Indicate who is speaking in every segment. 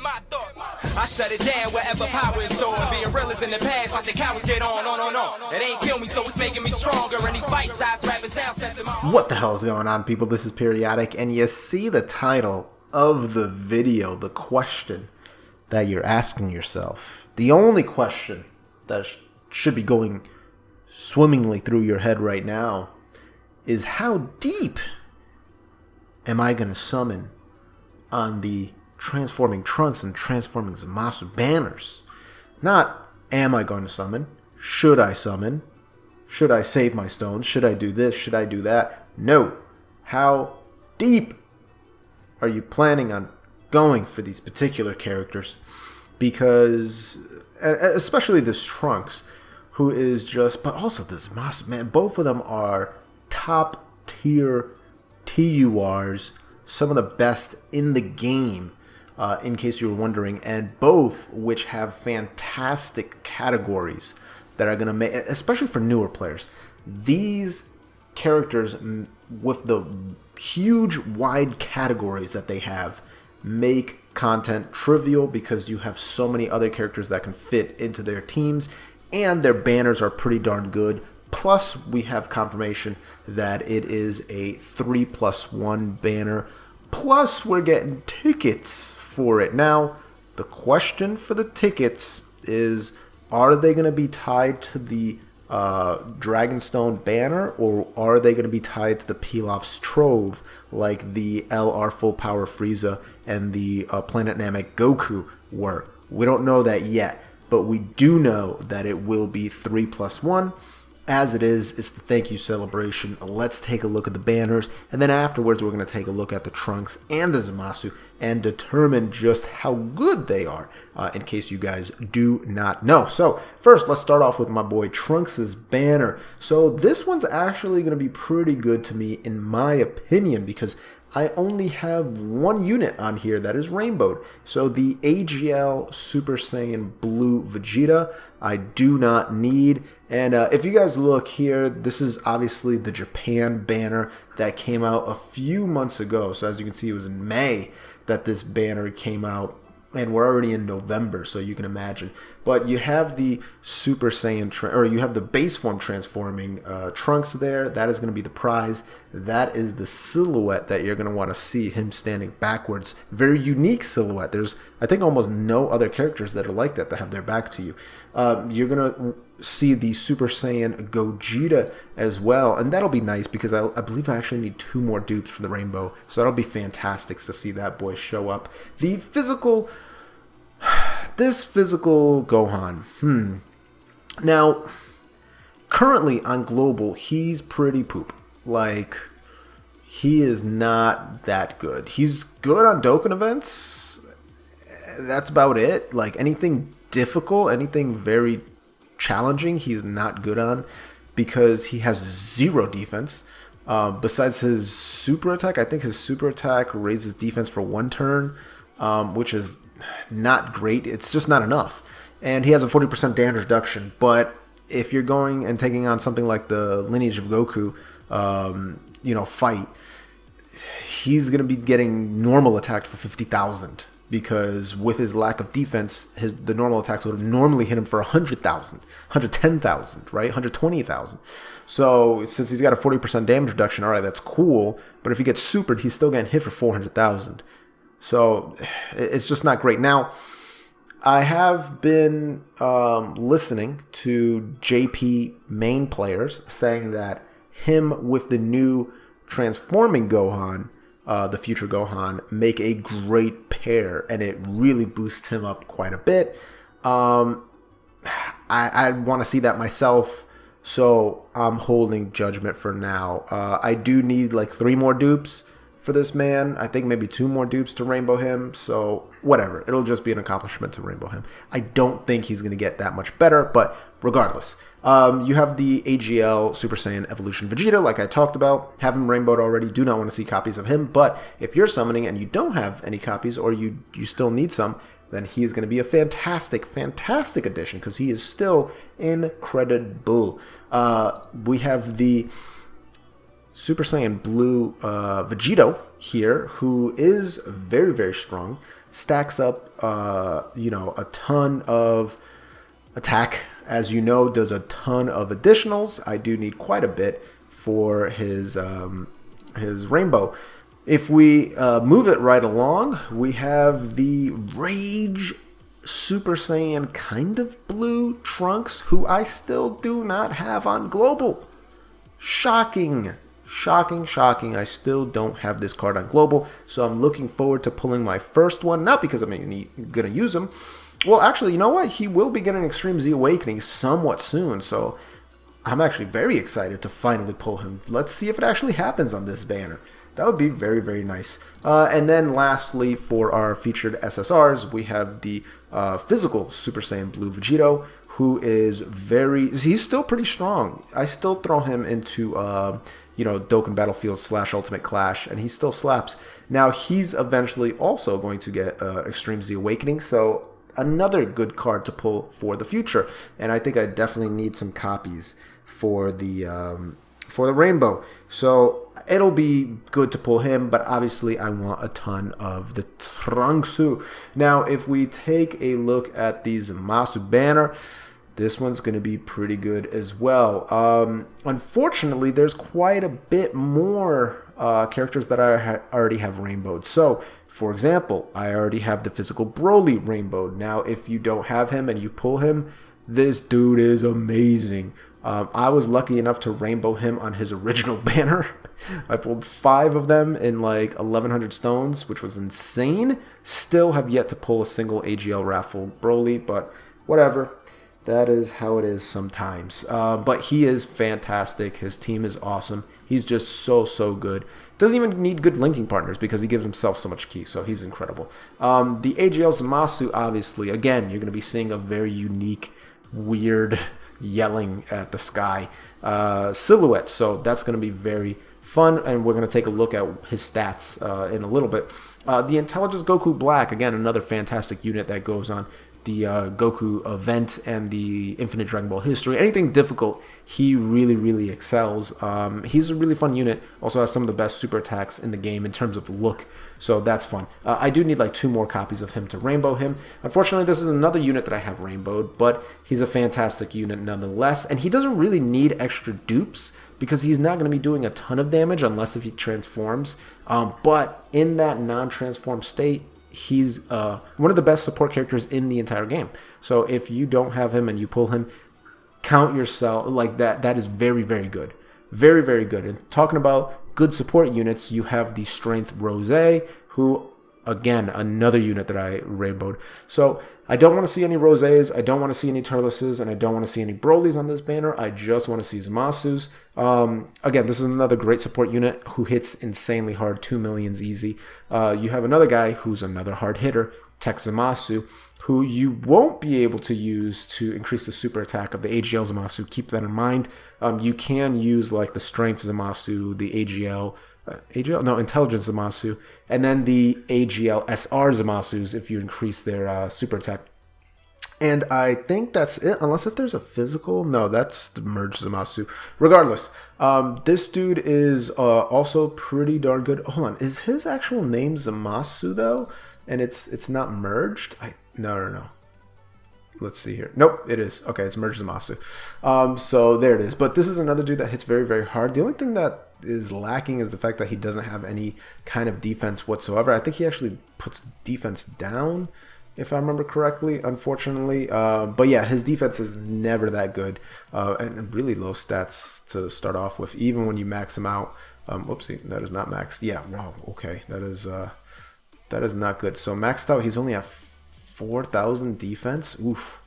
Speaker 1: my thoughts. I shut it down wherever power is stored. Being real is in the past, watching cowards get on. It ain't kill me, so it's making me stronger. And these bite-sized rappers now sense my
Speaker 2: What the hell is going on, people? This is Periodic, and you see the title of the video, the question that you're asking yourself. The only question that should be going swimmingly through your head right now is how deep am I going to summon on the transforming Trunks and transforming Zamasu banners? Not am I going to summon? Should I summon? Should I save my stones? Should I do this? Should I do that? No. How deep are you planning on going for these particular characters? Because, especially this Trunks, who is just, but also this Zamasu, man, both of them are top tier TURs, some of the best in the game, in case you were wondering, and both which have fantastic categories that are going to make, especially for newer players, these characters with the huge wide categories that they have make content trivial because you have so many other characters that can fit into their teams, and their banners are pretty darn good. Plus, we have confirmation that it is a 3+1 banner. Plus, we're getting tickets for it. Now, the question for the tickets is, are they going to be tied to the Dragonstone banner, or are they going to be tied to the Pilaf's Trove, like the LR Full Power Frieza and the Planet Namek Goku were? We don't know that yet, but we do know that it will be 3+1. As it is, it's the thank you celebration. Let's take a look at the banners, and then afterwards we're going to take a look at the Trunks and the Zamasu and determine just how good they are, in case you guys do not know. So first, let's start off with my boy Trunks' banner. So this one's actually going to be pretty good to me, in my opinion, because I only have one unit on here that is rainbowed. So the AGL Super Saiyan Blue Vegeta, I do not need. And if you guys look here, this is obviously the Japan banner that came out a few months ago. So as you can see, it was in May that this banner came out, and we're already in November, so you can imagine. But you have the Super Saiyan, or you have the base form transforming Trunks there. That is going to be the prize. That is the silhouette that you're going to want to see, him standing backwards. Very unique silhouette. There's, I think, almost no other characters that are like that have their back to you. You're going to see the Super Saiyan Gogeta as well, and that'll be nice because I believe I actually need 2 more dupes for the rainbow, so that'll be fantastic to see that boy show up. The physical, this physical Gohan, now currently on global he's pretty poop. Like, he is not that good. He's good on Dokkan events, that's about it. Like, anything difficult, anything very challenging, he's not good on, because he has 0 defense. Besides his super attack, I think his super attack raises defense for 1 turn, which is not great. It's just not enough. And he has a 40% damage reduction. But if you're going and taking on something like the Lineage of Goku, fight, he's going to be getting normal attacked for 50,000. Because with his lack of defense, the normal attacks would have normally hit him for 100,000, 110,000, right? 120,000. So since he's got a 40% damage reduction, all right, that's cool. But if he gets supered, he's still getting hit for 400,000. So it's just not great. Now, I have been listening to JP main players saying that him with the new transforming Gohan, the future Gohan, make a great pair, and it really boosts him up quite a bit. I want to see that myself, so I'm holding judgment for now. I do need like 3 more dupes for this man. I think maybe 2 more dupes to rainbow him, so whatever. It'll just be an accomplishment to rainbow him. I don't think he's going to get that much better, but regardless. You have the AGL Super Saiyan Evolution Vegeta, like I talked about. Have him rainbowed already. Do not want to see copies of him. But if you're summoning and you don't have any copies, or you still need some, then he is going to be a fantastic, fantastic addition, because he is still incredible. We have the Super Saiyan Blue Vegito here, who is very, very strong. stacks up, a ton of attack. As you know, does a ton of additionals. I do need quite a bit for his rainbow. If we move it right along, we have the Rage Super Saiyan kind of blue Trunks, who I still do not have on global. Shocking. I still don't have this card on global, so I'm looking forward to pulling my first one, not because I'm going to use him. Well, actually, you know what? He will be getting Extreme Z Awakening somewhat soon, so I'm actually very excited to finally pull him. Let's see if it actually happens on this banner. That would be very, very nice. And then lastly, for our featured SSRs, we have the physical Super Saiyan Blue Vegito, who is he's still pretty strong. I still throw him into, Dokkan Battlefield / Ultimate Clash, and he still slaps. Now, he's eventually also going to get Extreme Z Awakening, so another good card to pull for the future. And I think I definitely need some copies for the rainbow. So it'll be good to pull him, but obviously I want a ton of the Trunksu. Now, if we take a look at the Zamasu banner, this one's going to be pretty good as well. Unfortunately, there's quite a bit more characters that I already have rainbowed. So, for example, I already have the physical Broly rainbowed. Now, if you don't have him and you pull him, this dude is amazing. I was lucky enough to rainbow him on his original banner. I pulled 5 of them in like 1,100 stones, which was insane. Still have yet to pull a single AGL raffle Broly, but whatever. That is how it is sometimes. But he is fantastic. His team is awesome. He's just so good. Doesn't even need good linking partners because he gives himself so much ki, so he's incredible. The AGL Zamasu, obviously, again, you're going to be seeing a very unique, weird, yelling at the sky silhouette. So that's going to be very fun, and we're going to take a look at his stats in a little bit. The Intelligence Goku Black, again, another fantastic unit that goes on the Goku event and the Infinite Dragon Ball history. Anything difficult, he really excels. He's a really fun unit. Also has some of the best super attacks in the game in terms of look, so that's fun. I do need like 2 more copies of him to rainbow him. Unfortunately, this is another unit that I have rainbowed, but he's a fantastic unit nonetheless, and he doesn't really need extra dupes because he's not going to be doing a ton of damage unless if he transforms. But in that non-transform state, he's one of the best support characters in the entire game. So if you don't have him and you pull him, count yourself like that. That is very good. Very good. And talking about good support units, you have the Strength Rose, who, again, another unit that I rainbowed. So I don't want to see any Roses, I don't want to see any Turleses, and I don't want to see any Brolys on this banner. I just want to see Zamasus. Again, this is another great support unit who hits insanely hard, 2 millions easy. You have another guy who's another hard hitter, Tech Zamasu, who you won't be able to use to increase the super attack of the AGL Zamasu. Keep that in mind. You can use like the Strength Zamasu, the Intelligence Zamasu, and then the AGL SR Zamasus if you increase their super attack. And I think that's it, unless if there's a physical. No, that's the merged Zamasu. Regardless, this dude is also pretty darn good. Hold on, is his actual name Zamasu though? And it's not merged? No. Let's see here. Nope, it is. Okay, it's merged Zamasu. So there it is. But this is another dude that hits very hard. The only thing that is lacking is the fact that he doesn't have any kind of defense whatsoever. I think he actually puts defense down, if I remember correctly, unfortunately. But yeah, his defense is never that good. And really low stats to start off with, even when you max him out. Whoopsie, that is not maxed. Yeah, wow, okay. That is not good. So maxed out, he's only at 4,000 defense. Oof.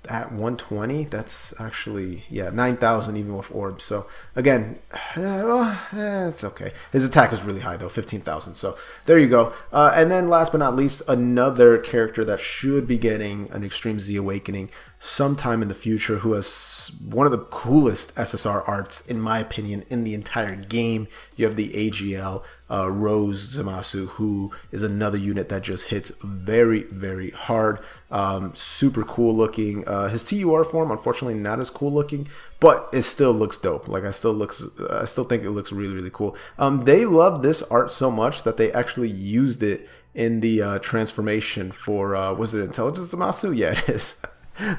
Speaker 2: At 120, that's actually, 9,000 even with orbs. So again, it's okay. His attack is really high though, 15,000. So there you go. And then last but not least, another character that should be getting an Extreme Z Awakening sometime in the future, who has one of the coolest SSR arts, in my opinion, in the entire game. You have the AGL Rose Zamasu, who is another unit that just hits very hard. Super cool looking. His TUR form, unfortunately, not as cool looking, but it still looks dope. Like I still think it looks really cool. They love this art so much that they actually used it in the transformation for, was it Intelligence Zamasu? Yeah, it is.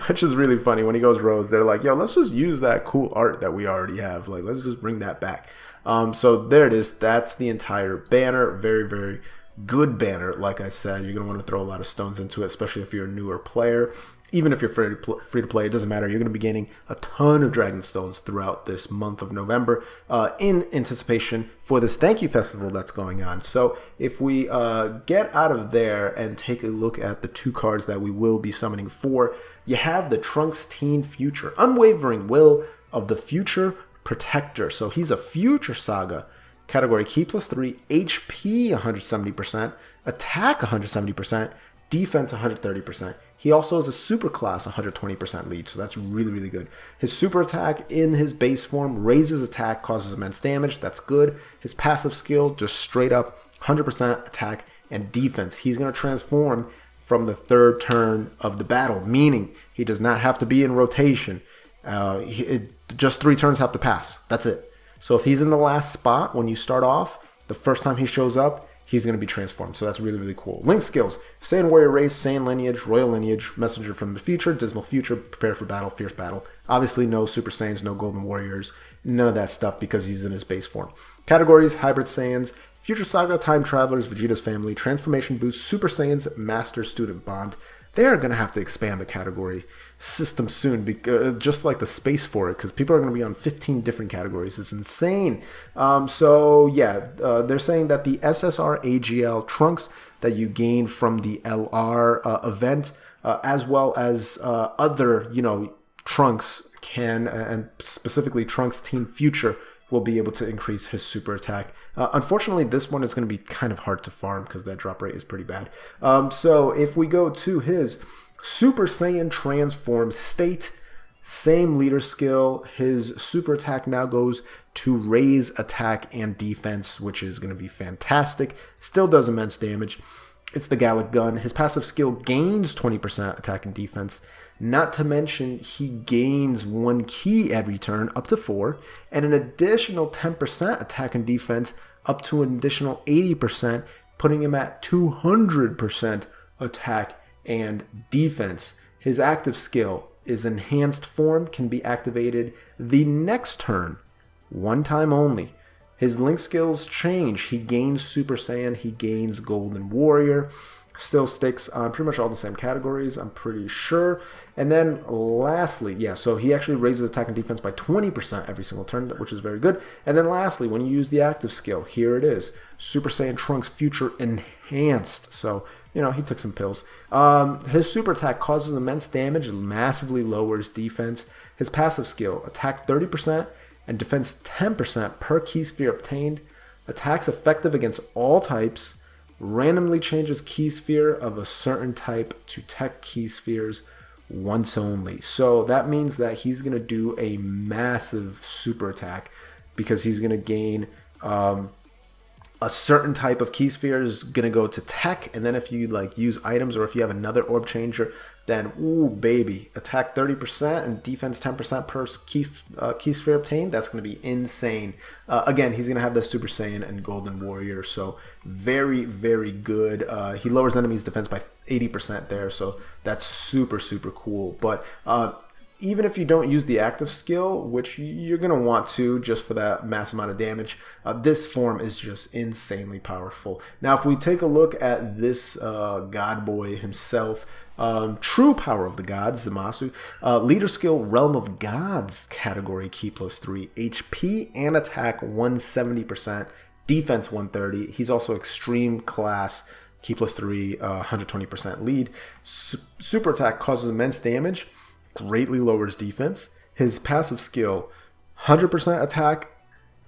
Speaker 2: Which is really funny. When he goes Rose, they're like, yo, let's just use that cool art that we already have. Like, let's just bring that back. So there it is. That's the entire banner. Very, very good banner. Like I said, you're going to want to throw a lot of stones into it, especially if you're a newer player. Even if you're free to play, it doesn't matter. You're going to be gaining a ton of Dragon Stones throughout this month of November in anticipation for this Thank You Festival that's going on. So if we get out of there and take a look at the 2 cards that we will be summoning for, you have the Trunks Teen Future, Unwavering Will of the Future Protector. So he's a Future Saga category key +3, HP 170%, attack 170%, defense 130%. He also has a super class 120% lead, so that's really, really good. His super attack in his base form raises attack, causes immense damage. That's good. His passive skill, just straight up 100% attack and defense. He's going to transform from the 3rd turn of the battle, meaning he does not have to be in rotation. Just 3 turns have to pass. That's it. So if he's in the last spot when you start off, the first time he shows up, he's going to be transformed. So that's really, really cool. Link skills: Saiyan Warrior Race, Saiyan Lineage, Royal Lineage, Messenger from the Future, Dismal Future, Prepare for Battle, Fierce Battle. Obviously no Super Saiyans, no Golden Warriors, none of that stuff because he's in his base form. Categories: Hybrid Saiyans, Future Saga, Time Travelers, Vegeta's Family, Transformation Boost, Super Saiyans, Master Student Bond. They're going to have to expand the category system soon, because, just like the space for it, because people are going to be on 15 different categories. It's insane. So yeah, they're saying that the SSR AGL Trunks that you gain from the LR event, as well as other, Trunks can, and specifically Trunks Teen Future, will be able to increase his super attack. Unfortunately, this one is going to be kind of hard to farm because that drop rate is pretty bad. So if we go to his Super Saiyan Transform State, same leader skill, his super attack now goes to raise attack and defense, which is going to be fantastic. Still does immense damage. It's the Gallic Gun. His passive skill gains 20% attack and defense. Not to mention, he gains 1 key every turn, up to 4, and an additional 10% attack and defense, up to an additional 80%, putting him at 200% attack and defense. His active skill is Enhanced Form, can be activated the next turn, 1 time only. His link skills change. He gains Super Saiyan, he gains Golden Warrior. Still sticks on pretty much all the same categories, I'm pretty sure. And then lastly, yeah, so he actually raises attack and defense by 20% every single turn, which is very good. And then lastly, when you use the active skill, here it is, Super Saiyan Trunks Future Enhanced. So, he took some pills. His super attack causes immense damage and massively lowers defense. His passive skill, attack 30% and defense 10% per key sphere obtained. Attacks effective against all types. Randomly changes key sphere of a certain type to tech key spheres once only. So that means that he's going to do a massive super attack because he's going to gain a certain type of key sphere is going to go to tech, and then if you use items or if you have another orb changer, then ooh baby, attack 30% and defense 10% per key sphere obtained. That's going to be insane. Again, he's going to have the Super Saiyan and Golden Warrior, so very, very good. He lowers enemies defense by 80% there, so that's super, super cool. But even if you don't use the active skill, which you're going to want to just for that mass amount of damage, this form is just insanely powerful. Now, if we take a look at this God Boy himself, True Power of the Gods, Zamasu, leader skill, Realm of Gods category, key +3, HP and attack 170%, defense 130. He's also extreme class, key +3, 120% lead. Super attack causes immense damage, greatly lowers defense. His passive skill, 100% attack,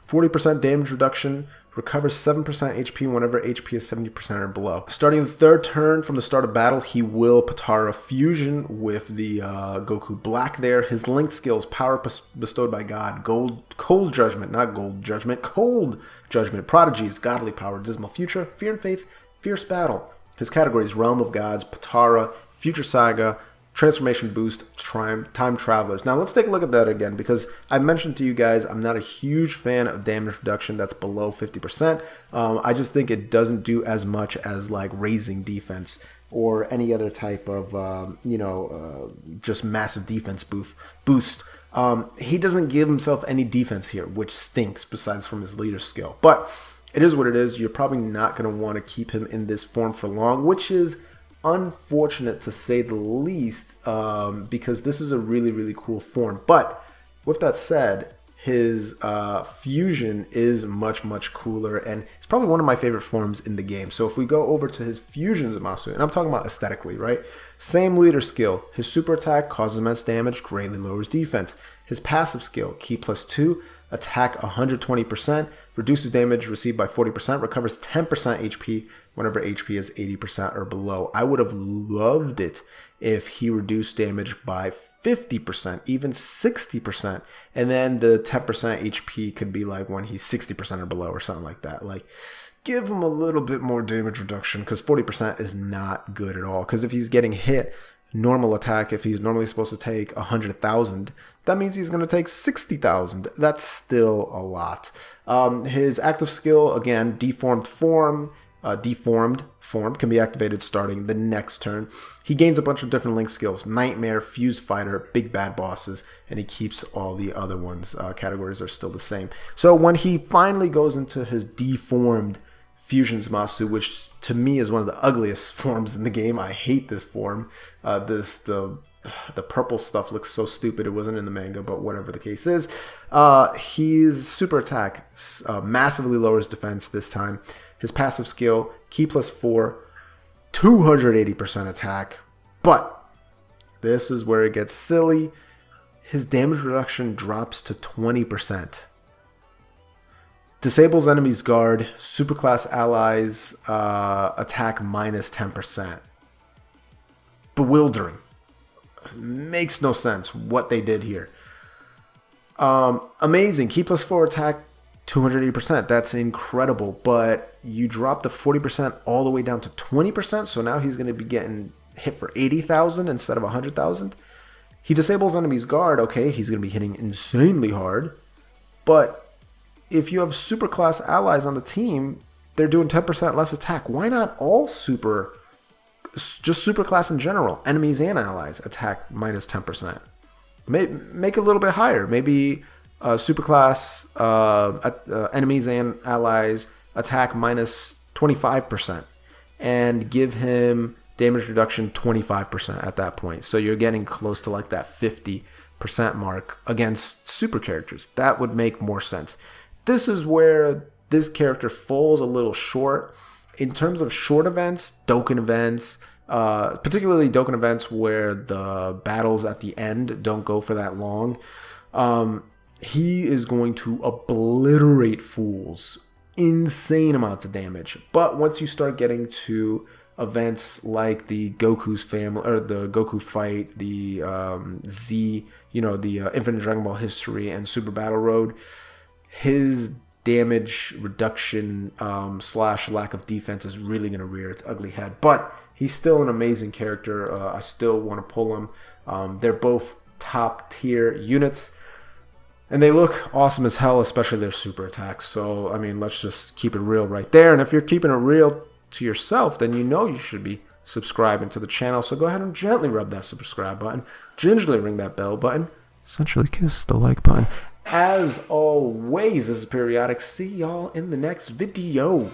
Speaker 2: 40% damage reduction, recovers 7% HP whenever HP is 70% or below. Starting the 3rd turn from the start of battle, he will Patara Fusion with the Goku Black there. His link skills, Power Bestowed by God, Cold Judgment, not Gold Judgment, Cold Judgment, Prodigies, Godly Power, Dismal Future, Fear and Faith, Fierce Battle. His categories, Realm of Gods, Patara, Future Saga, transformation boost, time travelers. Now let's take a look at that again, because I mentioned to you guys I'm not a huge fan of damage reduction that's below 50%. I just think it doesn't do as much as like raising defense or any other type of just massive defense boost. He doesn't give himself any defense here, which stinks besides from his leader skill. But it is what it is. You're probably not going to want to keep him in this form for long, which is unfortunate to say the least, because this is a really, really cool form. But with that said, his fusion is much, much cooler, and it's probably one of my favorite forms in the game. So if we go over to his fusion Zamasu, and I'm talking about aesthetically, right? Same leader skill. His super attack causes immense damage, greatly lowers defense. His passive skill, Ki +2, attack 120%, reduces damage received by 40%, recovers 10% HP whenever HP is 80% or below. I would have loved it if he reduced damage by 50%, even 60%, and then the 10% HP could be like when he's 60% or below or something like that. Like, give him a little bit more damage reduction, because 40% is not good at all. Because if he's getting hit, normal attack, if he's normally supposed to take 100,000, that means he's going to take 60,000. That's still a lot. His active skill, again, deformed form can be activated starting the next turn. He gains a bunch of different link skills: Nightmare, Fused Fighter, Big Bad Bosses, and he keeps all the other ones. Categories are still the same. So when he finally goes into his deformed Fusion Zamasu, which to me is one of the ugliest forms in the game. I hate this form. The purple stuff looks so stupid. It wasn't in the manga, but whatever the case is. His super attack massively lowers defense this time. His passive skill, Ki +4, 280% attack. But this is where it gets silly. His damage reduction drops to 20%. Disables enemies' guard, superclass allies attack -10%. Bewildering. Makes no sense what they did here. Amazing. Ki +4 attack, 280%. That's incredible. But you drop the 40% all the way down to 20%. So now he's going to be getting hit for 80,000 instead of 100,000. He disables enemies' guard. Okay, he's going to be hitting insanely hard. But if you have superclass allies on the team, they're doing 10% less attack. Why not all just superclass in general, enemies and allies, attack -10%? Make it a little bit higher. Maybe superclass enemies and allies attack -25%, and give him damage reduction 25% at that point. So you're getting close to like that 50% mark against super characters. That would make more sense. This is where this character falls a little short. In terms of short events, Dokkan events, particularly Dokkan events where the battles at the end don't go for that long, he is going to obliterate fools. Insane amounts of damage. But once you start getting to events like the Goku's family, or the Goku fight, the Z, the Infinite Dragon Ball History and Super Battle Road, his damage reduction / lack of defense is really going to rear its ugly head. But he's still an amazing character. I still want to pull him. They're both top tier units, and they look awesome as hell, especially their super attacks. So, I mean, let's just keep it real right there. And if you're keeping it real to yourself, then you know you should be subscribing to the channel. So go ahead and gently rub that subscribe button, gingerly ring that bell button, essentially kiss the like button. As always, this is Periodic. See y'all in the next video.